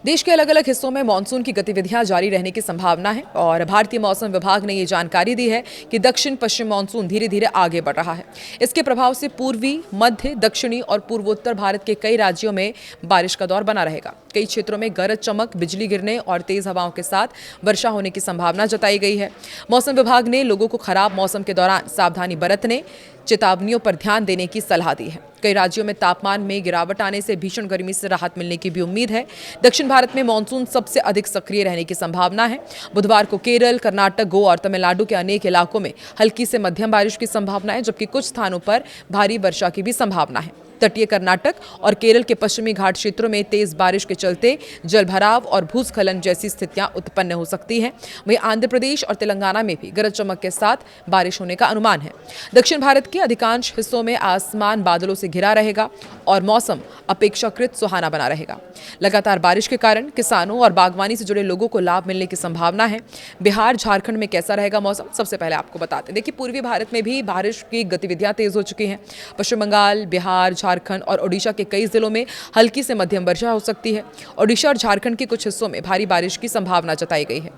देश के अलग अलग हिस्सों में मानसून की गतिविधियां जारी रहने की संभावना है और भारतीय मौसम विभाग ने ये जानकारी दी है कि दक्षिण पश्चिम मानसून धीरे धीरे आगे बढ़ रहा है। इसके प्रभाव से पूर्वी, मध्य, दक्षिणी और पूर्वोत्तर भारत के कई राज्यों में बारिश का दौर बना रहेगा। कई क्षेत्रों में गरज चमक, बिजली गिरने और तेज हवाओं के साथ वर्षा होने की संभावना जताई गई है। मौसम विभाग ने लोगों को खराब मौसम के दौरान सावधानी बरतने, चेतावनियों पर ध्यान देने की सलाह दी है। कई राज्यों में तापमान में गिरावट आने से भीषण गर्मी से राहत मिलने की भी उम्मीद है। दक्षिण भारत में मानसून सबसे अधिक सक्रिय रहने की संभावना है। बुधवार को केरल, कर्नाटक, गोवा और तमिलनाडु के अनेक इलाकों में हल्की से मध्यम बारिश की संभावना है, जबकि कुछ स्थानों पर भारी वर्षा की भी संभावना है। तटीय कर्नाटक और केरल के पश्चिमी घाट क्षेत्रों में तेज बारिश के चलते जलभराव और भूस्खलन जैसी स्थितियां उत्पन्न हो सकती हैं। वहीं आंध्र प्रदेश और तेलंगाना में भी गरज चमक के साथ बारिश होने का अनुमान है। दक्षिण भारत के अधिकांश हिस्सों में आसमान बादलों से घिरा रहेगा और मौसम अपेक्षाकृत सुहाना बना रहेगा। लगातार बारिश के कारण किसानों और बागवानी से जुड़े लोगों को लाभ मिलने की संभावना है। बिहार, झारखंड में कैसा रहेगा मौसम, सबसे पहले आपको बताते हैं। देखिए, पूर्वी भारत में भी बारिश की गतिविधियां तेज हो चुकी हैं। पश्चिम बंगाल, बिहार, झारखंड और ओडिशा के कई जिलों में हल्की से मध्यम वर्षा हो सकती है। ओडिशा और झारखंड के कुछ हिस्सों में भारी बारिश की संभावना जताई गई है।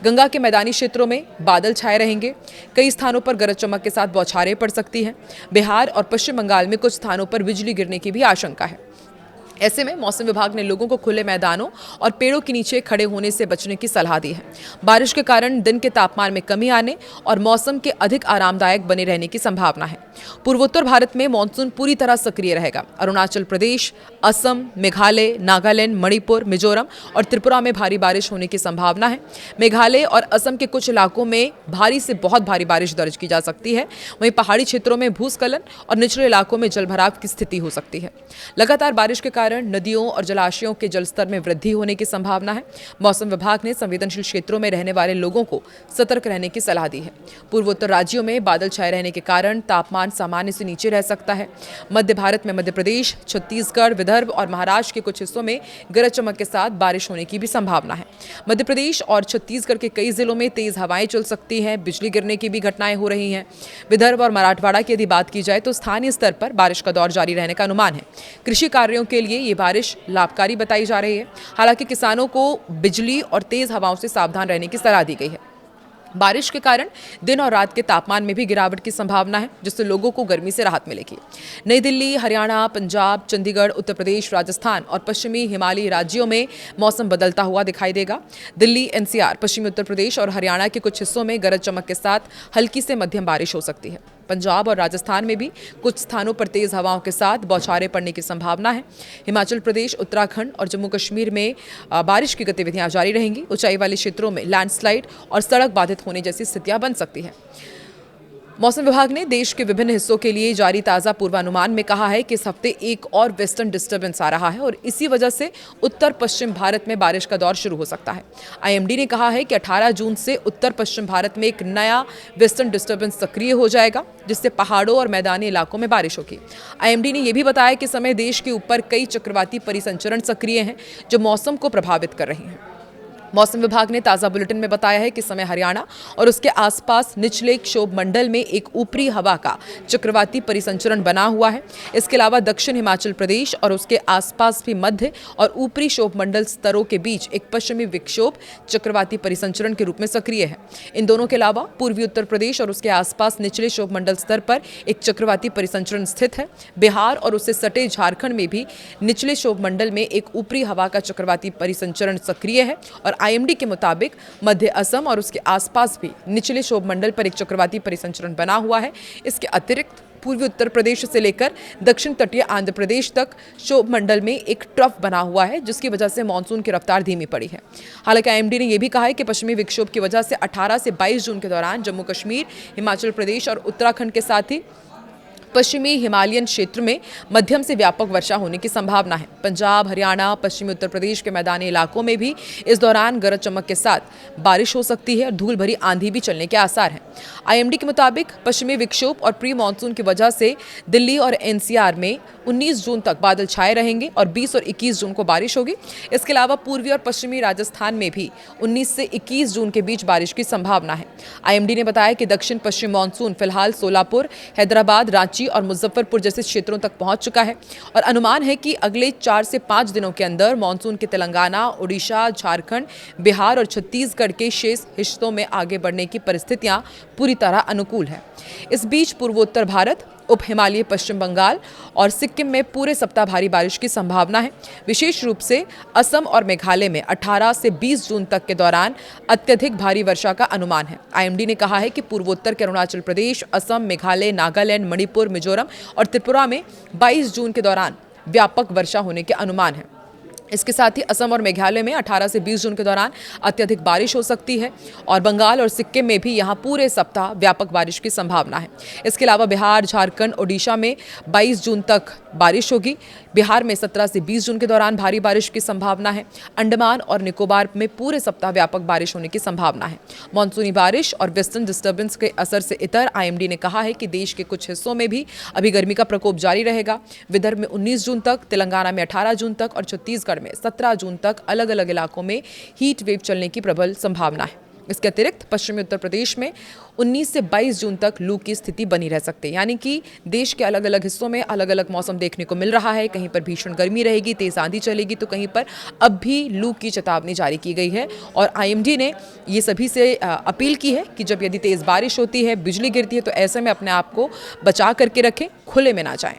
गंगा के मैदानी क्षेत्रों में बादल छाए रहेंगे। कई स्थानों पर गरज चमक के साथ बौछारें पड़ सकती हैं। बिहार और पश्चिम बंगाल में कुछ स्थानों पर बिजली गिरने की भी आशंका है। ऐसे में मौसम विभाग ने लोगों को खुले मैदानों और पेड़ों के नीचे खड़े होने से बचने की सलाह दी है। बारिश के कारण दिन के तापमान में कमी आने और मौसम के अधिक आरामदायक बने रहने की संभावना है। पूर्वोत्तर भारत में मानसून पूरी तरह सक्रिय रहेगा। अरुणाचल प्रदेश, असम, मेघालय, नागालैंड, मणिपुर, मिजोरम और त्रिपुरा में भारी बारिश होने की संभावना है। मेघालय और असम के कुछ इलाकों में भारी से बहुत भारी बारिश दर्ज की जा सकती है। वहीं पहाड़ी क्षेत्रों में भूस्खलन और निचले इलाकों में जलभराव की स्थिति हो सकती है। लगातार बारिश के कारण नदियों और जलाशयों के जलस्तर में वृद्धि होने की संभावना है। मौसम विभाग ने संवेदनशील क्षेत्रों में रहने वाले लोगों को सतर्क रहने की सलाह दी है। पूर्वोत्तर राज्यों में बादल छाए रहने के कारण तापमान सामान्य से नीचे रह सकता है। मध्य भारत में मध्य प्रदेश, छत्तीसगढ़, विदर्भ और महाराष्ट्र के कुछ हिस्सों में गरज चमक के साथ बारिश होने की भी संभावना है। मध्य प्रदेश और छत्तीसगढ़ के कई जिलों में तेज हवाएं चल सकती हैं। बिजली गिरने की भी घटनाएं हो रही हैं। विदर्भ और मराठवाड़ा की यदि बात की जाए तो स्थानीय स्तर पर बारिश का दौर जारी रहने का अनुमान है। कृषि कार्यों के लिए ये बारिश लाभकारी बताई जा रही है। हालांकि किसानों को बिजली और तेज हवाओं से सावधान रहने की सलाह दी गई है। बारिश के कारण दिन और रात के तापमान में भी गिरावट की संभावना है, जिससे लोगों को गर्मी से राहत मिलेगी। नई दिल्ली, हरियाणा, पंजाब, चंडीगढ़, उत्तर प्रदेश, राजस्थान और पश्चिमी हिमालयी राज्यों में मौसम बदलता हुआ दिखाई देगा। दिल्ली, एनसीआर, पश्चिमी उत्तर प्रदेश और हरियाणा के कुछ हिस्सों में गरज चमक के साथ हल्की से मध्यम बारिश हो सकती है। पंजाब और राजस्थान में भी कुछ स्थानों पर तेज हवाओं के साथ बौछारें पड़ने की संभावना है। हिमाचल प्रदेश, उत्तराखंड और जम्मू कश्मीर में बारिश की गतिविधियां जारी रहेंगी। ऊंचाई वाले क्षेत्रों में लैंडस्लाइड और सड़क बाधित होने जैसी स्थितियां बन सकती हैं। मौसम विभाग ने देश के विभिन्न हिस्सों के लिए जारी ताज़ा पूर्वानुमान में कहा है कि इस हफ्ते एक और वेस्टर्न डिस्टर्बेंस आ रहा है और इसी वजह से उत्तर पश्चिम भारत में बारिश का दौर शुरू हो सकता है। आईएमडी ने कहा है कि 18 जून से उत्तर पश्चिम भारत में एक नया वेस्टर्न डिस्टर्बेंस सक्रिय हो जाएगा, जिससे पहाड़ों और मैदानी इलाकों में बारिश होगी। आईएमडी ने यह भी बताया कि समय देश के ऊपर कई चक्रवाती परिसंचरण सक्रिय हैं, जो मौसम को प्रभावित कर रही हैं। मौसम विभाग ने ताज़ा बुलेटिन में बताया है कि समय हरियाणा और उसके आसपास निचले क्षोभ मंडल में एक ऊपरी हवा का चक्रवाती परिसंचरण बना हुआ है। इसके अलावा दक्षिण हिमाचल प्रदेश और उसके आसपास भी मध्य और ऊपरी क्षोभ मंडल स्तरों के बीच एक पश्चिमी विक्षोभ चक्रवाती परिसंचरण के रूप में सक्रिय है। इन दोनों के अलावा पूर्वी उत्तर प्रदेश और उसके आसपास निचले क्षोभ मंडल स्तर पर एक चक्रवाती परिसंचरण स्थित है। बिहार और उससे सटे झारखंड में भी निचले क्षोभ मंडल में एक ऊपरी हवा का चक्रवाती परिसंचरण सक्रिय है और आईएमडी के मुताबिक मध्य असम और उसके आसपास भी निचले क्षोभ मंडल पर एक चक्रवाती परिसंचरण बना हुआ है। इसके अतिरिक्त पूर्वी उत्तर प्रदेश से लेकर दक्षिण तटीय आंध्र प्रदेश तक क्षोभ मंडल में एक ट्रफ बना हुआ है, जिसकी वजह से मानसून की रफ्तार धीमी पड़ी है। हालांकि आईएमडी ने यह भी कहा है कि पश्चिमी विक्षोभ की वजह से 18 से 22 जून के दौरान जम्मू कश्मीर, हिमाचल प्रदेश और उत्तराखंड के साथ ही पश्चिमी हिमालयन क्षेत्र में मध्यम से व्यापक वर्षा होने की संभावना है। पंजाब, हरियाणा, पश्चिमी उत्तर प्रदेश के मैदानी इलाकों में भी इस दौरान गरज चमक के साथ बारिश हो सकती है और धूल भरी आंधी भी चलने के आसार हैं। आईएमडी के मुताबिक पश्चिमी विक्षोभ और प्री मानसून की वजह से दिल्ली और एनसीआर में 19 जून तक बादल छाए रहेंगे और 20 और 21 जून को बारिश होगी। इसके अलावा पूर्वी और पश्चिमी राजस्थान में भी 19 से 21 जून के बीच बारिश की संभावना है। आईएमडी ने बताया कि दक्षिण पश्चिम मानसून फिलहाल सोलापुर, हैदराबाद, रांची रांची और मुजफ्फरपुर जैसे क्षेत्रों तक पहुंच चुका है और अनुमान है कि अगले 4 से 5 दिनों के अंदर मानसून के तेलंगाना, उड़ीसा, झारखंड, बिहार और छत्तीसगढ़ के शेष हिस्सों में आगे बढ़ने की परिस्थितियां पूरी तरह अनुकूल है। इस बीच पूर्वोत्तर भारत, उप हिमालय पश्चिम बंगाल और सिक्किम में पूरे सप्ताह भारी बारिश की संभावना है। विशेष रूप से असम और मेघालय में 18 से 20 जून तक के दौरान अत्यधिक भारी वर्षा का अनुमान है। आईएमडी ने कहा है कि पूर्वोत्तर के अरुणाचल प्रदेश, असम, मेघालय, नागालैंड, मणिपुर, मिजोरम और त्रिपुरा में 22 जून के दौरान व्यापक वर्षा होने के अनुमान है। इसके साथ ही असम और मेघालय में 18 से 20 जून के दौरान अत्यधिक बारिश हो सकती है और बंगाल और सिक्किम में भी यहां पूरे सप्ताह व्यापक बारिश की संभावना है। इसके अलावा बिहार, झारखंड, ओडिशा में 22 जून तक बारिश होगी। बिहार में 17 से 20 जून के दौरान भारी बारिश की संभावना है। अंडमान और निकोबार में पूरे सप्ताह व्यापक बारिश होने की संभावना है। मानसूनी बारिश और वेस्टर्न डिस्टर्बेंस के असर से इतर आईएमडी ने कहा है कि देश के कुछ हिस्सों में भी अभी गर्मी का प्रकोप जारी रहेगा। विदर्भ में 19 जून तक, तेलंगाना में 18 जून तक और छत्तीसगढ़ में 17 जून तक अलग अलग इलाकों में हीट वेव चलने की प्रबल संभावना है। इसके अतिरिक्त पश्चिमी उत्तर प्रदेश में 19 से 22 जून तक लू की स्थिति बनी रह सकती है, यानी कि देश के अलग अलग हिस्सों में अलग अलग मौसम देखने को मिल रहा है। कहीं पर भीषण गर्मी रहेगी, तेज आंधी चलेगी, तो कहीं पर अब भी लू की चेतावनी जारी की गई है। और आईएमडी ने ये सभी से अपील की है कि जब यदि तेज बारिश होती है, बिजली गिरती है, तो ऐसे में अपने आप को बचा करके रखें, खुले में ना जाएं।